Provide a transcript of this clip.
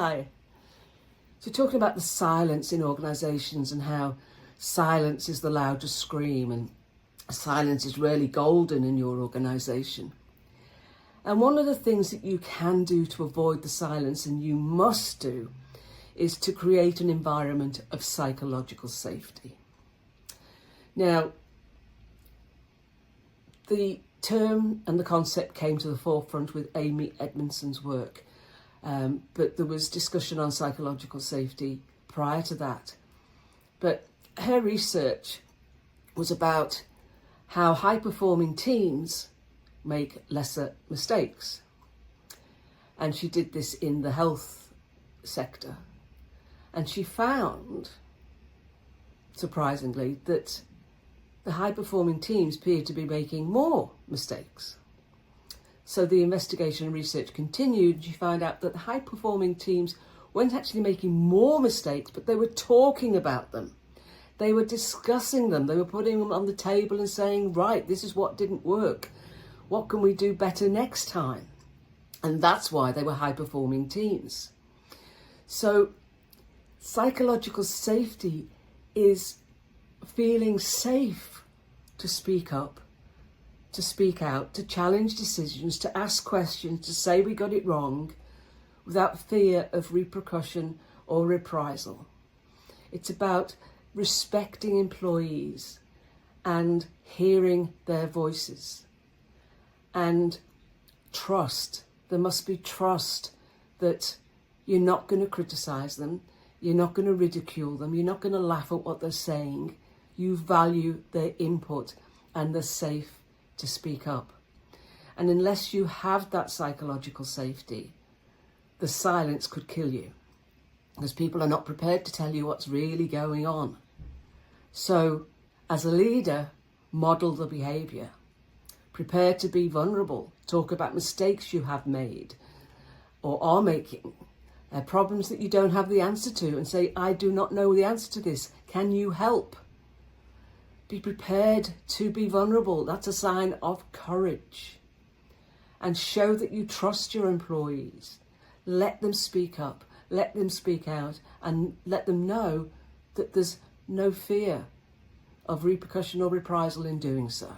Hi. So talking about the silence in organisations and how silence is the loudest scream and silence is really golden in your organisation. And one of the things that you can do to avoid the silence, and you must do, is to create an environment of psychological safety. Now, the term and the concept came to the forefront with Amy Edmondson's work, but there was discussion on psychological safety prior to that. But her research was about how high-performing teams make lesser mistakes. And she did this in the health sector. And she found, surprisingly, that the high-performing teams appeared to be making more mistakes. So the investigation and research continued, and she found out that the high-performing teams weren't actually making more mistakes, but they were talking about them. They were discussing them. They were putting them on the table and saying, right, this is what didn't work. What can we do better next time? And that's why they were high-performing teams. So psychological safety is feeling safe to speak up, to speak out, to challenge decisions, to ask questions, to say we got it wrong without fear of repercussion or reprisal. It's about respecting employees and hearing their voices. And trust. There must be trust that you're not going to criticise them, you're not going to ridicule them, you're not going to laugh at what they're saying. You value their input and they're safe to speak up. And unless you have that psychological safety, the silence could kill you, because people are not prepared to tell you what's really going on. So as a leader, model the behaviour. Prepare to be vulnerable. Talk about mistakes you have made or are making, problems that you don't have the answer to, and say, I do not know the answer to this. Can you help? Be prepared to be vulnerable. That's a sign of courage. And show that you trust your employees. Let them speak up. Let them speak out, and let them know that there's no fear of repercussion or reprisal in doing so.